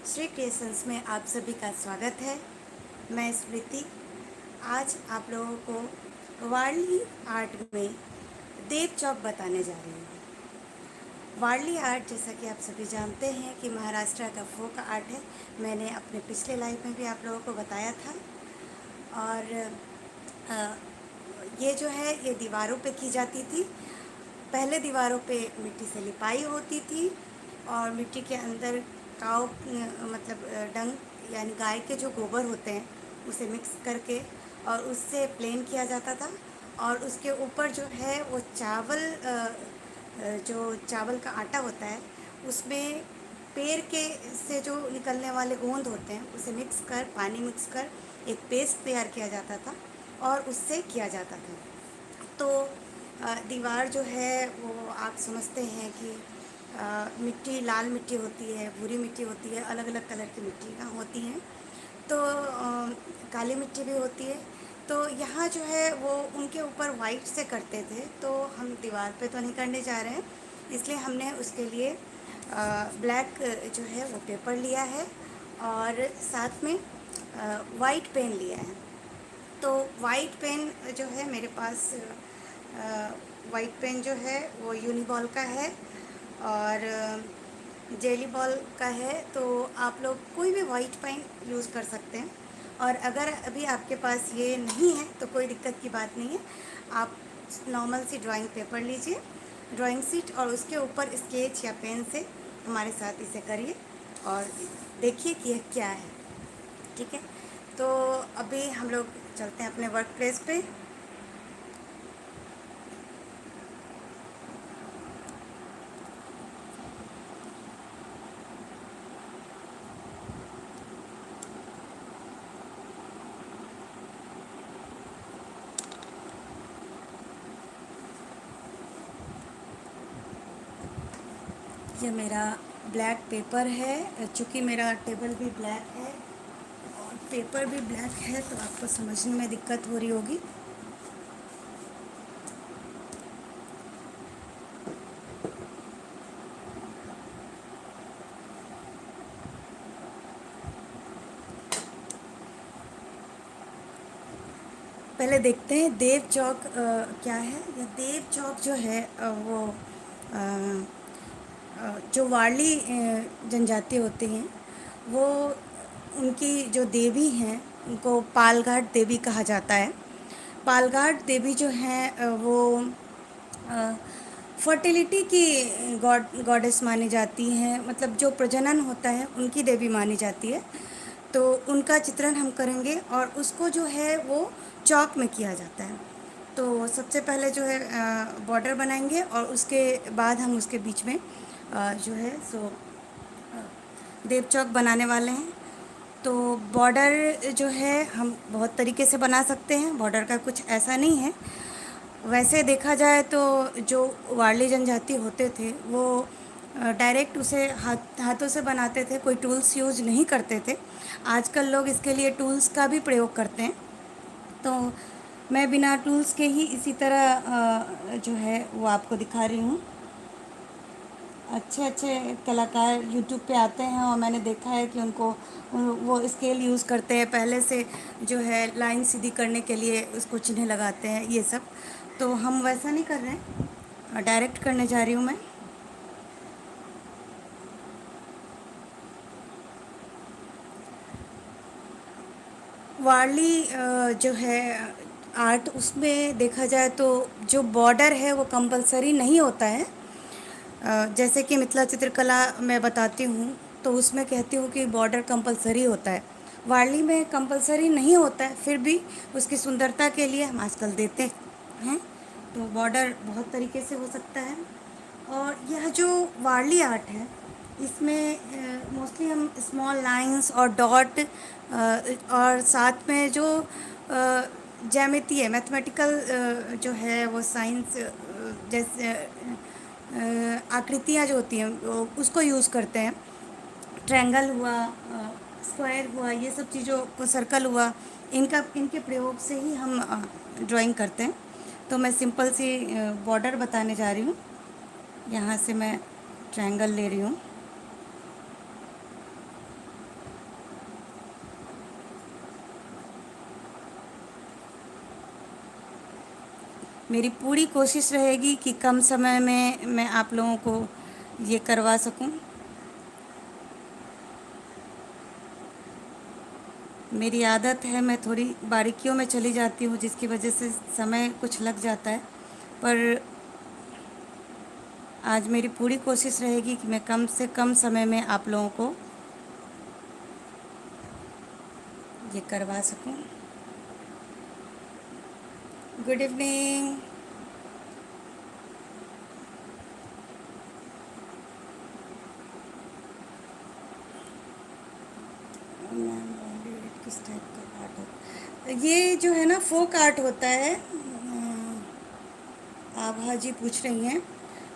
Shri creations में आप सभी का स्वागत है। मैं स्मृति आज आप लोगों को वारली आर्ट में देव चौक बताने जा रही हूँ। वारली आर्ट, जैसा कि आप सभी जानते हैं कि महाराष्ट्र का फोक आर्ट है। मैंने अपने पिछले लाइव में भी आप लोगों को बताया था। और अ, ये जो है ये दीवारों पे की जाती थी। पहले दीवारों पे मिट्टी से लिपाई होती थी और मिट्टी के अंदर काव मतलब डंग यानी गाय के जो गोबर होते हैं उसे मिक्स करके और उससे प्लेन किया जाता था। और उसके ऊपर जो है वो जो चावल का आटा होता है उसमें पेड़ के से जो निकलने वाले गोंद होते हैं उसे मिक्स कर पानी मिक्स कर एक पेस्ट तैयार किया जाता था और उससे किया जाता था। तो दीवार जो है वो आप समझते हैं कि मिट्टी लाल मिट्टी होती है, भूरी मिट्टी होती है, अलग अलग कलर की मिट्टियाँ होती हैं। तो काली मिट्टी भी होती है। तो यहाँ जो है वो उनके ऊपर वाइट से करते थे, तो हम दीवार पे तो नहीं करने जा रहे हैं, इसलिए हमने उसके लिए ब्लैक जो है वो पेपर लिया है और साथ में वाइट पेन लिया है। तो वाइट पेन जो है मेरे पास वाइट पेन जो है वो यूनिबॉल का है और जेली बॉल का है। तो आप लोग कोई भी वाइट पेन यूज़ कर सकते हैं। और अगर अभी आपके पास ये नहीं है तो कोई दिक्कत की बात नहीं है। आप नॉर्मल सी ड्राइंग पेपर लीजिए, ड्राइंग शीट, और उसके ऊपर स्केच या पेन से हमारे साथ इसे करिए और देखिए कि यह क्या है। ठीक है, तो अभी हम लोग चलते हैं अपने वर्क प्लेस पे। ये मेरा ब्लैक पेपर है, चूँकि मेरा टेबल भी ब्लैक है और पेपर भी ब्लैक है तो आपको समझने में दिक्कत हो रही होगी। पहले देखते हैं देव चौक क्या है। यह देव चौक जो है अ, जो वारली जनजाति होते हैं वो उनकी जो देवी हैं उनको पालघाट देवी कहा जाता है। पालघाट देवी जो हैं वो फर्टिलिटी की गॉडेस मानी जाती हैं, मतलब जो प्रजनन होता है उनकी देवी मानी जाती है। तो उनका चित्रण हम करेंगे और उसको जो है वो चौक में किया जाता है। तो सबसे पहले जो है बॉर्डर बनाएंगे और उसके बाद हम उसके बीच में जो है सो देव चौक बनाने वाले हैं। तो बॉर्डर जो है हम बहुत तरीके से बना सकते हैं, बॉर्डर का कुछ ऐसा नहीं है। वैसे देखा जाए तो जो वारली जनजाति होते थे वो डायरेक्ट उसे हाथों से बनाते थे, कोई टूल्स यूज़ नहीं करते थे। आजकल लोग इसके लिए टूल्स का भी प्रयोग करते हैं। तो मैं बिना टूल्स के ही इसी तरह जो है वो आपको दिखा रही हूँ। अच्छे अच्छे कलाकार यूट्यूब पे आते हैं और मैंने देखा है कि वो स्केल यूज़ करते हैं, पहले से जो है लाइन सीधी करने के लिए उसको चिन्ह लगाते हैं ये सब। तो हम वैसा नहीं कर रहे हैं, डायरेक्ट करने जा रही हूँ मैं। वारली जो है आर्ट, उसमें देखा जाए तो जो बॉर्डर है वो कंपलसरी नहीं होता है। जैसे कि मिथिला चित्रकला मैं बताती हूँ तो उसमें कहती हूँ कि बॉर्डर कंपलसरी होता है। वारली में कंपलसरी नहीं होता है, फिर भी उसकी सुंदरता के लिए हम आजकल देते हैं। तो बॉर्डर बहुत तरीके से हो सकता है। और यह जो वारली आर्ट है इसमें मोस्टली हम स्मॉल लाइंस और डॉट और साथ में जो ज्यामितीय मैथमेटिकल जो है वो साइंस जैसे आकृतियाँ जो होती हैं उसको यूज़ करते हैं। ट्रायंगल हुआ, स्क्वायर हुआ, ये सब चीज़ों को, सर्कल हुआ, इनके प्रयोग से ही हम ड्राइंग करते हैं। तो मैं सिंपल सी बॉर्डर बताने जा रही हूँ। यहाँ से मैं ट्रायंगल ले रही हूँ। मेरी पूरी कोशिश रहेगी कि कम समय में मैं आप लोगों को ये करवा सकूं। मेरी आदत है, मैं थोड़ी बारीकियों में चली जाती हूँ, जिसकी वजह से समय कुछ लग जाता है, पर आज मेरी पूरी कोशिश रहेगी कि मैं कम से कम समय में आप लोगों को ये करवा सकूं। Good evening. मैम किस टाइप का आर्ट होता है? ये जो है ना फोक आर्ट होता है। आभा जी पूछ रही हैं,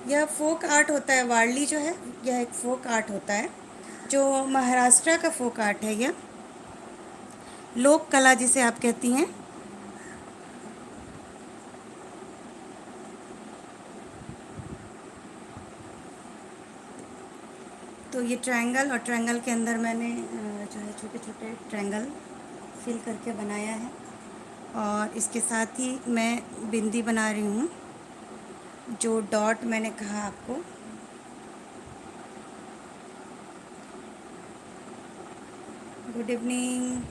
यह फोक आर्ट होता है। वारली जो है यह एक फोक आर्ट होता है, जो महाराष्ट्र का फोक आर्ट है। यह लोक कला जिसे आप कहती हैं। तो ये ट्रायंगल, और ट्रायंगल के अंदर मैंने जो है छोटे छोटे ट्रायंगल फिल करके बनाया है, और इसके साथ ही मैं बिंदी बना रही हूँ, जो डॉट मैंने कहा आपको। Good evening.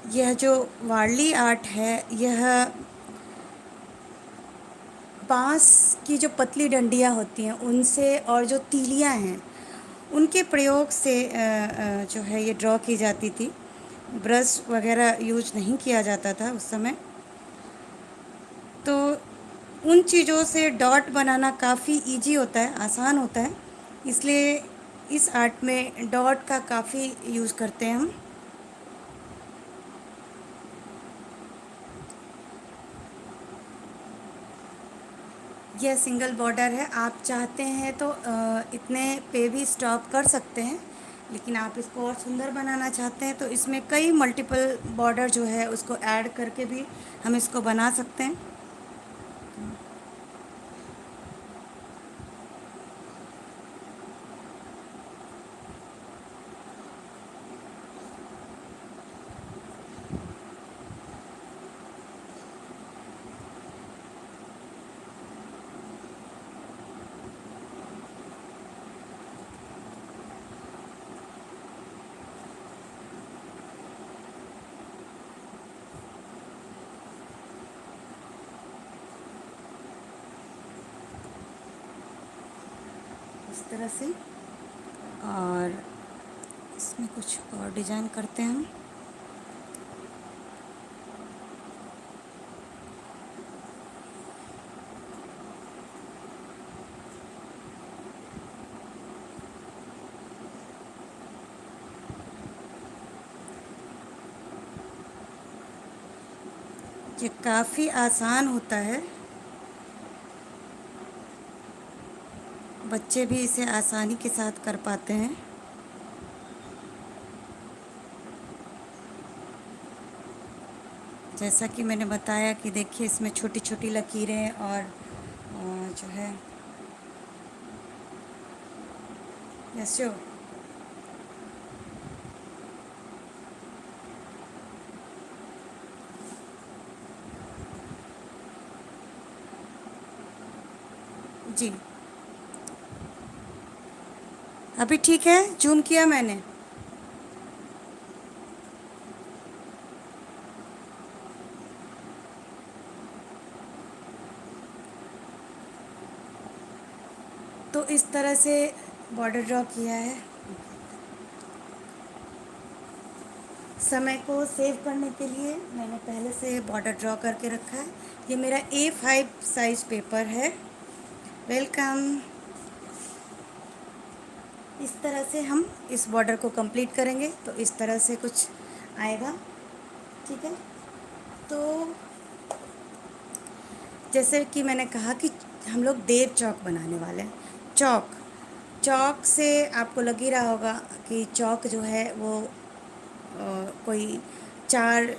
यह जो वारली आर्ट है, यह बांस की जो पतली डंडियाँ होती हैं उनसे, और जो तीलियाँ हैं उनके प्रयोग से जो है ये ड्रॉ की जाती थी। ब्रश वगैरह यूज नहीं किया जाता था उस समय। तो उन चीज़ों से डॉट बनाना काफ़ी इजी होता है, आसान होता है, इसलिए इस आर्ट में डॉट का काफ़ी यूज़ करते हैं हम। यह सिंगल बॉर्डर है। आप चाहते हैं तो इतने पे भी स्टॉप कर सकते हैं, लेकिन आप इसको और सुंदर बनाना चाहते हैं तो इसमें कई मल्टीपल बॉर्डर जो है उसको ऐड करके भी हम इसको बना सकते हैं। इस तरह से, और इसमें कुछ और डिजाइन करते हैं हम। ये काफ़ी आसान होता है, बच्चे भी इसे आसानी के साथ कर पाते हैं। जैसा कि मैंने बताया कि देखिए इसमें छोटी छोटी लकीरें, और जो है यशो, जी अभी ठीक है, जूम किया मैंने। तो इस तरह से बॉर्डर ड्रॉ किया है। समय को सेव करने के लिए मैंने पहले से बॉर्डर ड्रॉ करके रखा है। ये मेरा A5 साइज़ पेपर है। वेलकम। इस तरह से हम इस बॉर्डर को कंप्लीट करेंगे तो इस तरह से कुछ आएगा। ठीक है, तो जैसे कि मैंने कहा कि हम लोग देव चौक बनाने वाले हैं। चौक, चौक से आपको लग ही रहा होगा कि चौक जो है वो कोई चार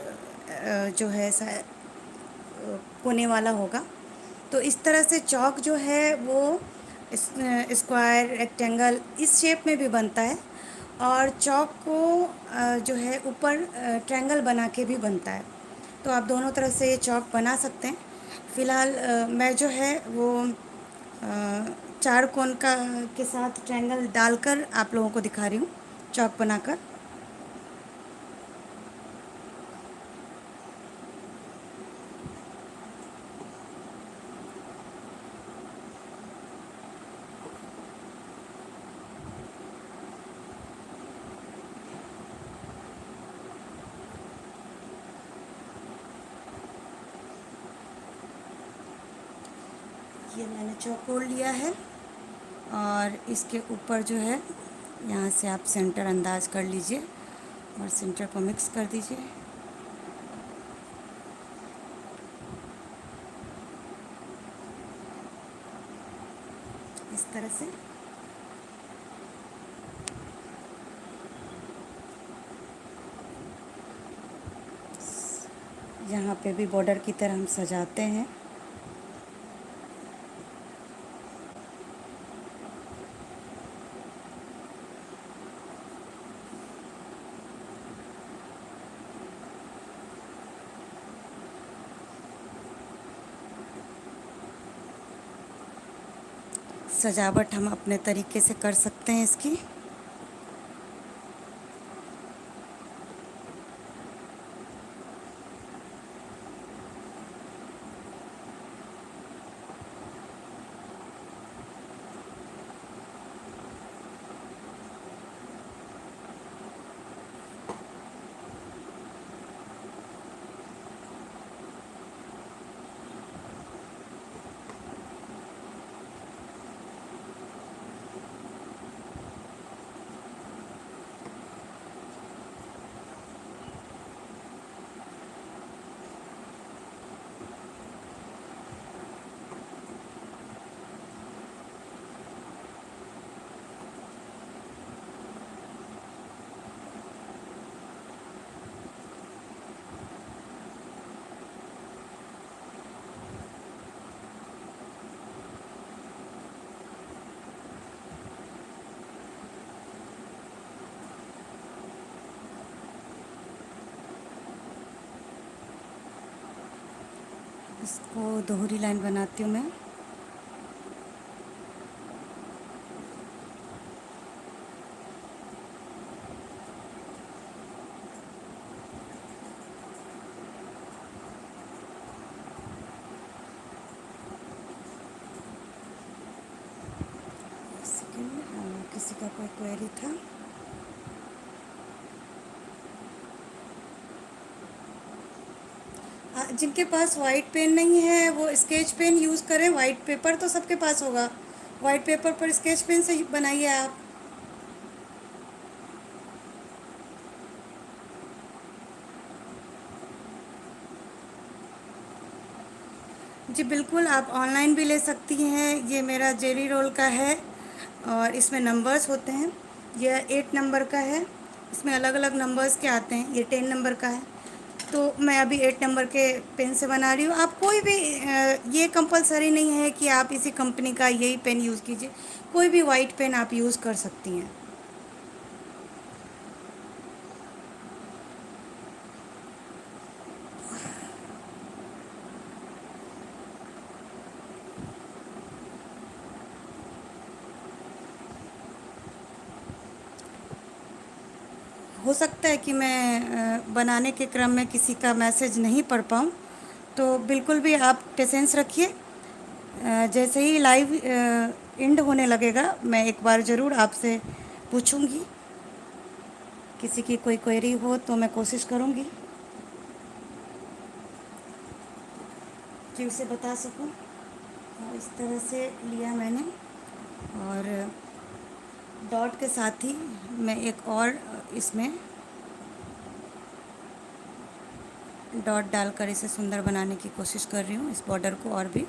जो है कोने वाला होगा। तो इस तरह से चौक जो है वो स्क्वायर, रेक्टेंगल, इस शेप में भी बनता है। और चौक को जो है ऊपर ट्रायंगल बना के भी बनता है। तो आप दोनों तरह से ये चौक बना सकते हैं। फ़िलहाल मैं जो है वो चार कोन का के साथ ट्रायंगल डालकर आप लोगों को दिखा रही हूँ चौक बनाकर। ये मैंने चौकोर लिया है और इसके ऊपर जो है यहाँ से आप सेंटर अंदाज कर लीजिए और सेंटर को मिक्स कर दीजिए। इस तरह से यहाँ पे भी बॉर्डर की तरह हम सजाते हैं। सजावट हम अपने तरीके से कर सकते हैं इसकी। इसको दोहरी लाइन बनाती हूँ मैं। किसी का कोई क्वेरी था? जिनके पास वाइट पेन नहीं है वो स्केच पेन यूज़ करें। वाइट पेपर तो सबके पास होगा। वाइट पेपर पर स्केच पेन से बनाइए आप। जी बिल्कुल, आप ऑनलाइन भी ले सकती हैं। ये मेरा जेरी रोल का है और इसमें नंबर्स होते हैं। यह 8 नंबर का है। इसमें अलग अलग नंबर्स के आते हैं। ये 10 नंबर का है। तो मैं अभी 8 नंबर के पेन से बना रही हूँ। आप कोई भी ये कंपलसरी नहीं है कि आप इसी कंपनी का यही पेन यूज़ कीजिए। कोई भी वाइट पेन आप यूज़ कर सकती हैं। हो सकता है कि मैं बनाने के क्रम में किसी का मैसेज नहीं पढ़ पाऊँ, तो बिल्कुल भी आप पेशेंस रखिए। जैसे ही लाइव एंड होने लगेगा मैं एक बार ज़रूर आपसे पूछूंगी। किसी की कोई क्वेरी हो तो मैं कोशिश करूंगी कि उसे बता सकूं। और इस तरह से लिया मैंने और डॉट के साथ ही मैं एक और इसमें डॉट डालकर इसे सुंदर बनाने की कोशिश कर रही हूँ, इस बॉर्डर को और भी।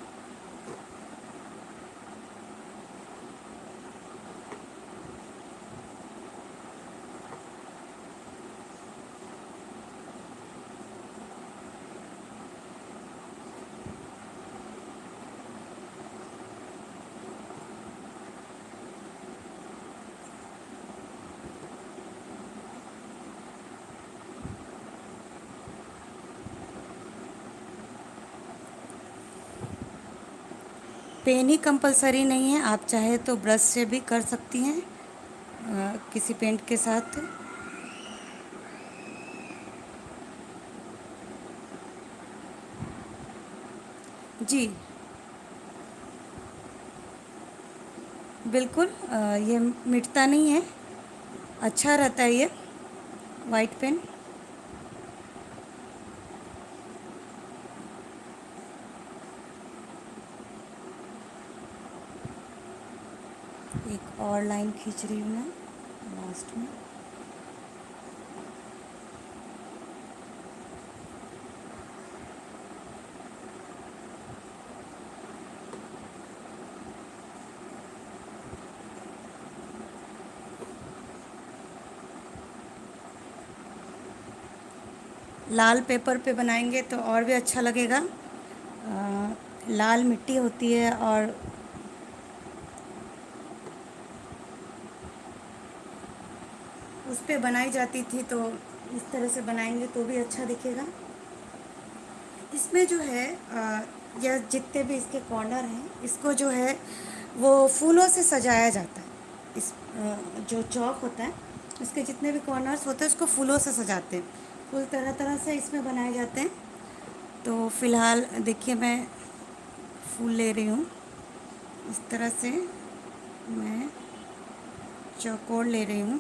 पेन ही कंपलसरी नहीं है, आप चाहे तो ब्रश से भी कर सकती हैं किसी पेंट के साथ। जी बिल्कुल, ये मिटता नहीं है, अच्छा रहता है ये वाइट पेन। एक और लाइन खींच रही हूँ मैं लास्ट में। लाल पेपर पे बनाएंगे तो और भी अच्छा लगेगा। लाल मिट्टी होती है और उस पे बनाई जाती थी, तो इस तरह से बनाएंगे तो भी अच्छा दिखेगा। इसमें जो है यह जितने भी इसके कॉर्नर हैं, इसको जो है वो फूलों से सजाया जाता है। इस जो चौक होता है, उसके जितने भी कॉर्नर्स होते हैं उसको फूलों से सजाते हैं। फूल तरह तरह से इसमें बनाए जाते हैं। तो फ़िलहाल देखिए, मैं फूल ले रही हूँ इस तरह से, मैं चौकोर ले रही हूँ।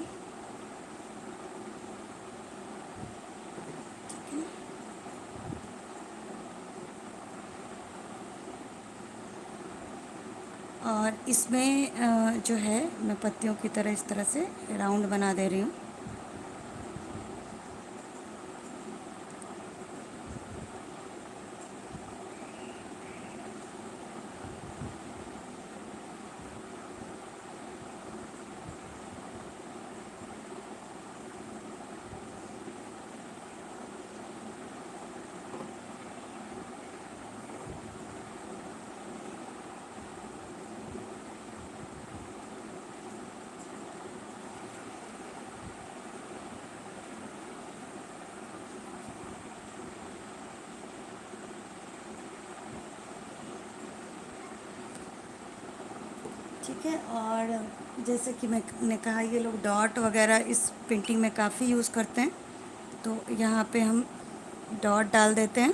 और इसमें जो है मैं पत्तियों की तरह इस तरह से राउंड बना दे रही हूँ। ठीक है, और जैसे कि मैंने कहा, ये लोग डॉट वगैरह इस पेंटिंग में काफ़ी यूज़ करते हैं, तो यहाँ पे हम डॉट डाल देते हैं।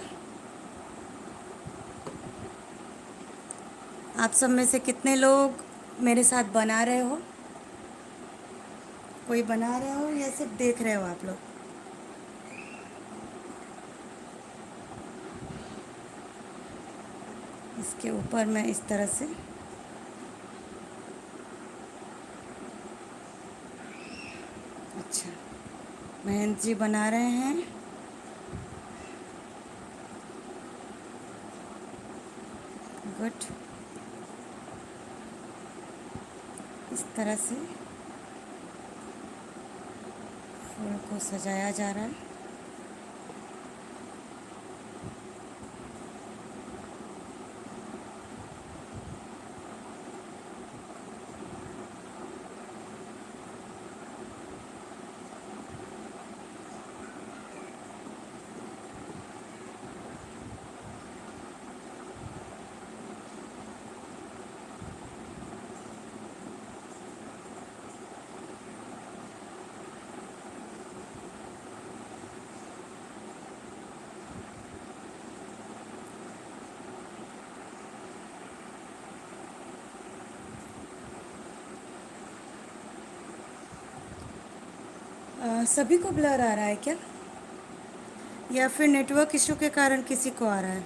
आप सब में से कितने लोग मेरे साथ बना रहे हो? कोई बना रहे हो या सिर्फ देख रहे हो आप लोग? इसके ऊपर मैं इस तरह से, अच्छा, महेंद्र जी बना रहे हैं। गुड। इस तरह से फूल को सजाया जा रहा है। सभी को ब्लर आ रहा है क्या, या फिर नेटवर्क इशू के कारण किसी को आ रहा है?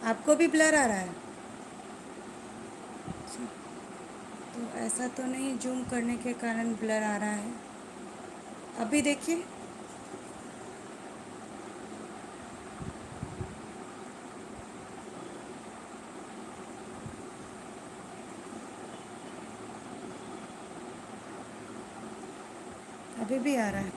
आपको भी ब्लर आ रहा है? तो ऐसा तो नहीं जूम करने के कारण ब्लर आ रहा है। अभी देखिए। अभी भी आ रहा है।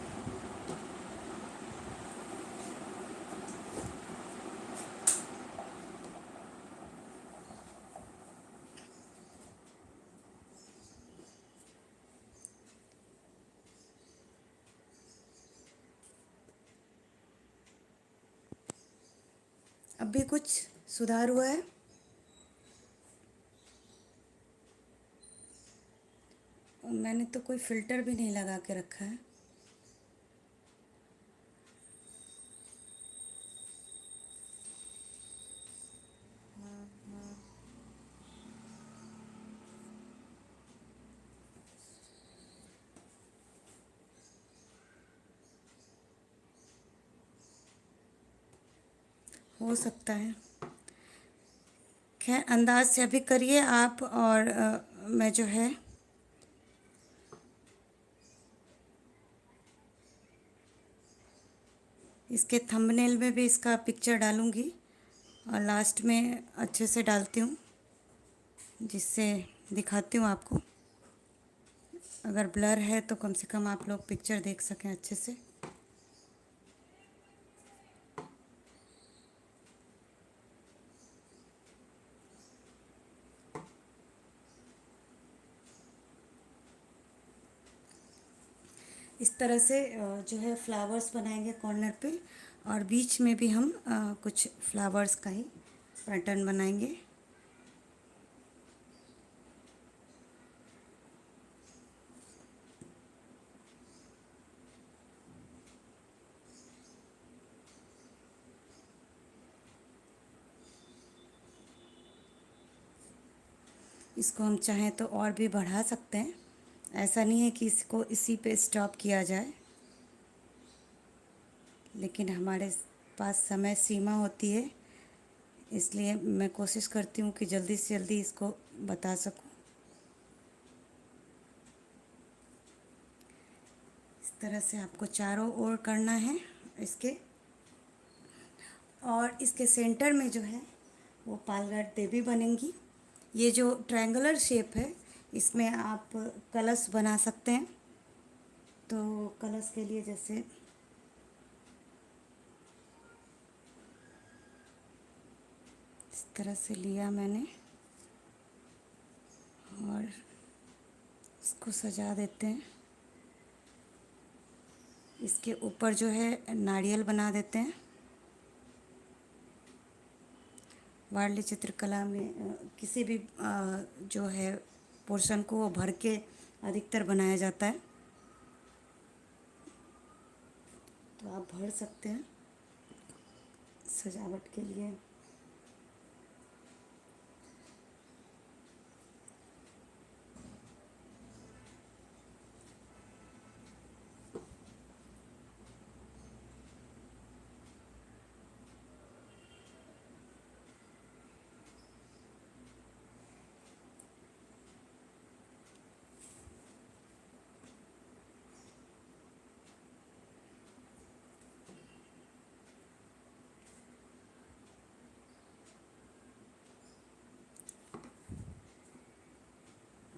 अब भी कुछ सुधार हुआ है? मैंने तो कोई फ़िल्टर भी नहीं लगा के रखा है। हो सकता है। खैर अंदाज से अभी करिए आप, और मैं जो है इसके थंबनेल में भी इसका पिक्चर डालूँगी, और लास्ट में अच्छे से डालती हूँ, जिससे दिखाती हूँ आपको। अगर ब्लर है तो कम से कम आप लोग पिक्चर देख सकें अच्छे से। इस तरह से जो है फ्लावर्स बनाएंगे कॉर्नर पे, और बीच में भी हम कुछ फ्लावर्स का ही पैटर्न बनाएंगे। इसको हम चाहें तो और भी बढ़ा सकते हैं, ऐसा नहीं है कि इसको इसी पे स्टॉप किया जाए, लेकिन हमारे पास समय सीमा होती है, इसलिए मैं कोशिश करती हूँ कि जल्दी से जल्दी इसको बता सकूँ। इस तरह से आपको चारों ओर करना है इसके, और इसके सेंटर में जो है वो पालघाट देवी बनेंगी। ये जो ट्रायंगुलर शेप है, इसमें आप कलश बना सकते हैं। तो कलश के लिए जैसे इस तरह से लिया मैंने, और इसको सजा देते हैं। इसके ऊपर जो है नारियल बना देते हैं। वारली चित्रकला में किसी भी जो है पोर्शन को वो भर के अधिकतर बनाया जाता है, तो आप भर सकते हैं सजावट के लिए।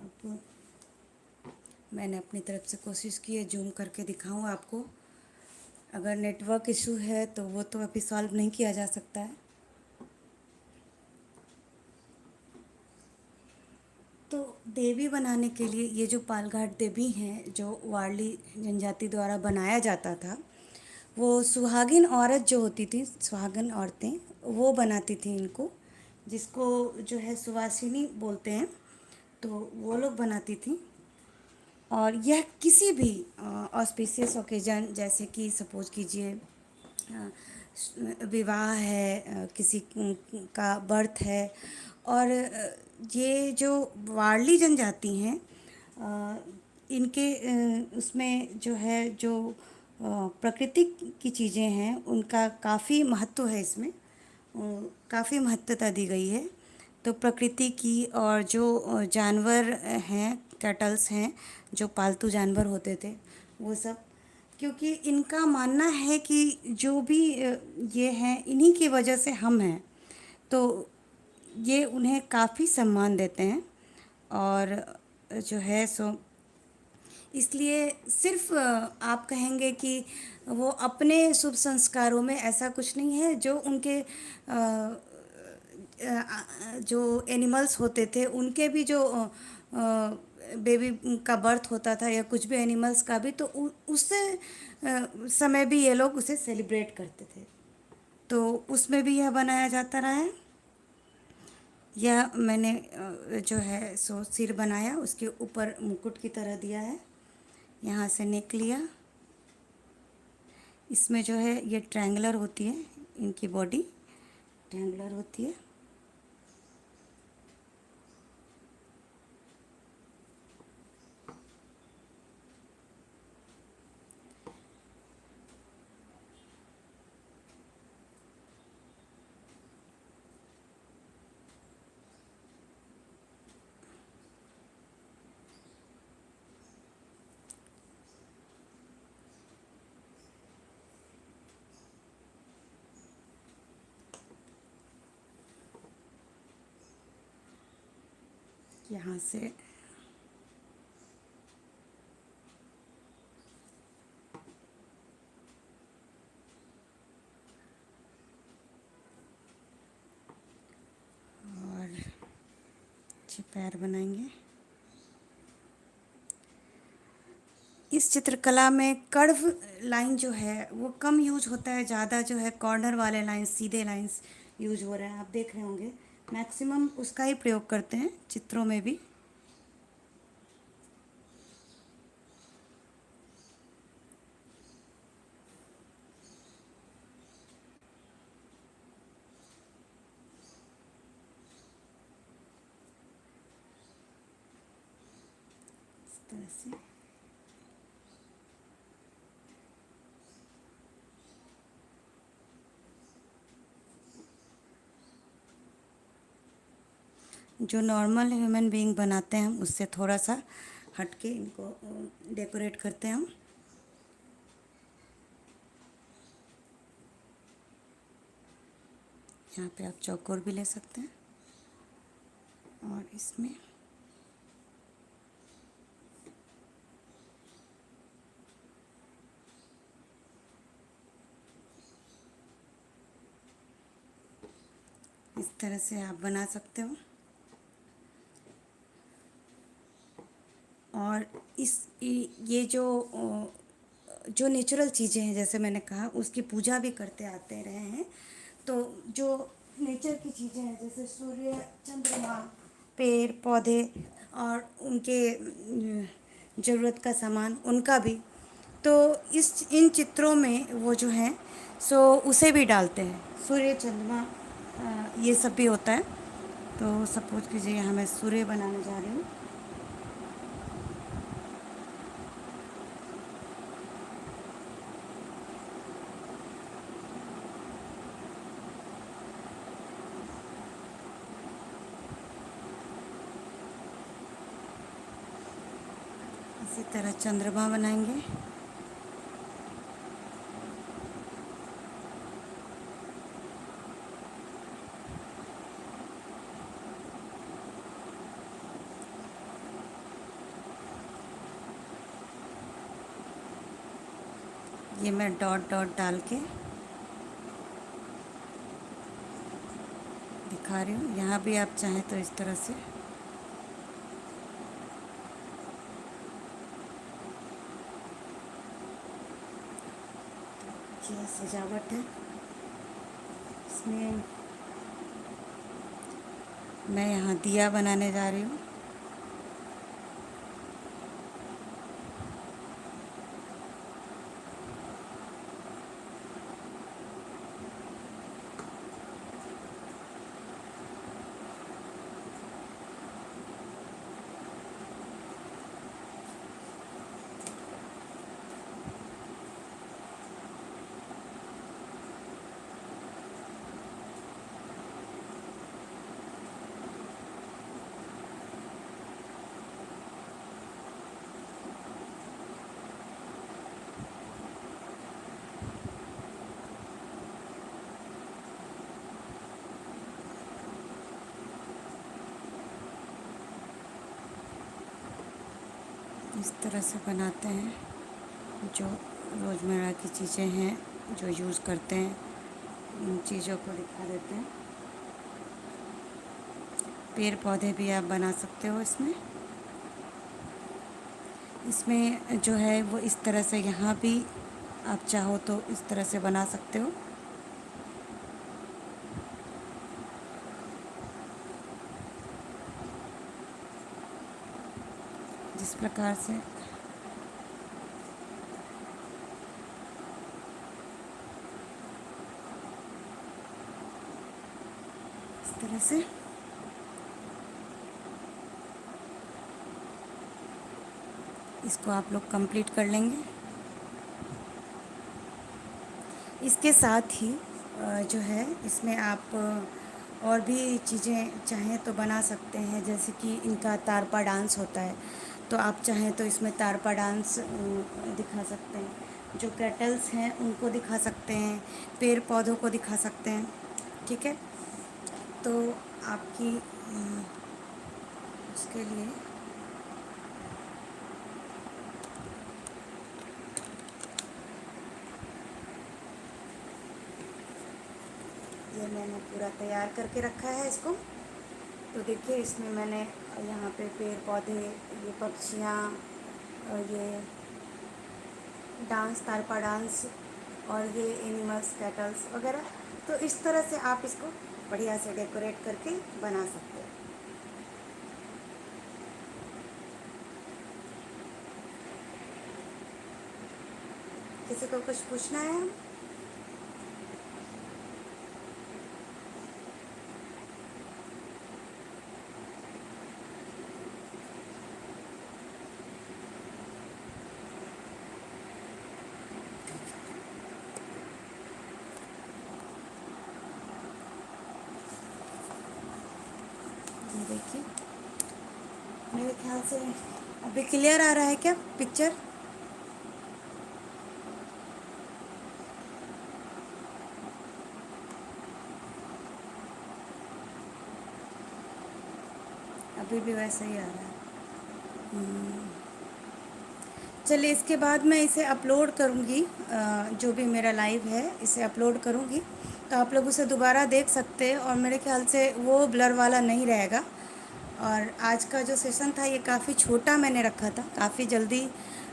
अब मैंने अपनी तरफ से कोशिश की है जूम करके दिखाऊं आपको। अगर नेटवर्क इशू है तो वो तो अभी सॉल्व नहीं किया जा सकता है। तो देवी बनाने के लिए ये जो पालघाट देवी हैं, जो वारली जनजाति द्वारा बनाया जाता था, वो सुहागिन औरत जो होती थी, सुहागिन औरतें वो बनाती थी इनको, जिसको जो है सुवासिनी बोलते हैं, तो वो लोग बनाती थी। और यह किसी भी ऑस्पिशियस ओकेजन, जैसे कि सपोज कीजिए विवाह है, किसी का बर्थ है, और ये जो वारली जनजाति हैं, इनके उसमें जो है जो प्रकृति की चीज़ें हैं उनका काफ़ी महत्व है इसमें, काफ़ी महत्वता दी गई है। तो प्रकृति की, और जो जानवर हैं, कैटल्स हैं, जो पालतू जानवर होते थे वो सब, क्योंकि इनका मानना है कि जो भी ये हैं इन्हीं की वजह से हम हैं, तो ये उन्हें काफ़ी सम्मान देते हैं। और जो है सो इसलिए सिर्फ आप कहेंगे कि वो अपने शुभ संस्कारों में ऐसा कुछ नहीं है, जो उनके जो एनिमल्स होते थे उनके भी जो बेबी का बर्थ होता था, या कुछ भी एनिमल्स का भी, तो उस समय भी ये लोग उसे सेलिब्रेट करते थे। तो उसमें भी यह बनाया जाता रहा है। यह मैंने जो है सो सिर बनाया, उसके ऊपर मुकुट की तरह दिया है, यहाँ से नेक लिया। इसमें जो है ये ट्रायंगुलर होती है, इनकी बॉडी ट्रायंगुलर होती है। यहाँ से और अच्छे पैर बनाएंगे। इस चित्रकला में कर्व लाइन जो है वो कम यूज होता है, ज़्यादा जो है कॉर्नर वाले लाइन, सीधे लाइंस यूज हो रहे हैं, आप देख रहे होंगे। मैक्सिमम उसका ही प्रयोग करते हैं चित्रों में भी। इस तरह से जो नॉर्मल ह्यूमन बीइंग बनाते हैं हम उससे थोड़ा सा हटके इनको डेकोरेट करते हैं हम। यहाँ पे आप चौकोर भी ले सकते हैं और इसमें इस तरह से आप बना सकते हो। और ये जो नेचुरल चीज़ें हैं, जैसे मैंने कहा, उसकी पूजा भी करते आते रहे हैं। तो जो नेचर की चीज़ें हैं जैसे सूर्य, चंद्रमा, पेड़ पौधे और उनके ज़रूरत का सामान, उनका भी, तो इन चित्रों में वो जो है सो उसे भी डालते हैं। सूर्य, चंद्रमा, ये सब भी होता है। तो सपोज कीजिए यहाँ मैं सूर्य बनाने जा रही हूँ। इसी तरह चंद्रमा बनाएंगे। ये मैं डॉट डॉट डाल के दिखा रही हूँ। यहाँ भी आप चाहें तो इस तरह से ये सजावट है। इसमें मैं यहाँ दिया बनाने जा रही हूँ। इस तरह से बनाते हैं। जो रोज़मर्रा की चीज़ें हैं जो यूज़ करते हैं, उन चीज़ों को दिखा देते हैं। पेड़ पौधे भी आप बना सकते हो इसमें। इसमें जो है वो इस तरह से, यहाँ भी आप चाहो तो इस तरह से बना सकते हो। जिस प्रकार से इस तरह से इसको आप लोग कंप्लीट कर लेंगे। इसके साथ ही जो है इसमें आप और भी चीज़ें चाहें तो बना सकते हैं, जैसे कि इनका तारपा डांस होता है, तो आप चाहें तो इसमें तारपा डांस दिखा सकते हैं। जो कैटल्स हैं उनको दिखा सकते हैं, पेड़ पौधों को दिखा सकते हैं। ठीक है, तो आपकी उसके लिए ये मैंने पूरा तैयार करके रखा है इसको। तो देखिए इसमें मैंने यहाँ पे पेड़ पौधे, ये पक्षियाँ, ये डांस, तारपा डांस, और ये एनिमल्स, कैटल्स वगैरह। तो इस तरह से आप इसको बढ़िया से डेकोरेट करके बना सकते हैं। किसी को कुछ पूछना है? ये देखिए, मेरे ख्याल से अभी क्लियर आ रहा है क्या पिक्चर? अभी भी वैसा ही आ रहा है। चलिए, इसके बाद मैं इसे अपलोड करूँगी, जो भी मेरा लाइव है इसे अपलोड करूँगी, तो आप लोग उसे दोबारा देख सकते हैं, और मेरे ख्याल से वो ब्लर वाला नहीं रहेगा। और आज का जो सेशन था ये काफ़ी छोटा मैंने रखा था, काफ़ी जल्दी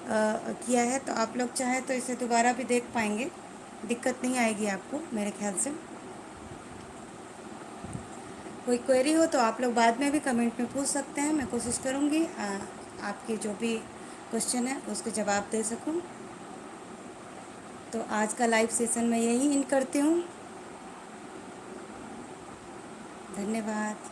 किया है, तो आप लोग चाहें तो इसे दोबारा भी देख पाएंगे, दिक्कत नहीं आएगी आपको मेरे ख्याल से। कोई क्वेरी हो तो आप लोग बाद में भी कमेंट में पूछ सकते हैं, मैं कोशिश करूँगी आपके जो भी क्वेश्चन है उसके जवाब दे सकूँ। तो आज का लाइव सेशन मैं यहीं एंड करती हूँ। धन्यवाद।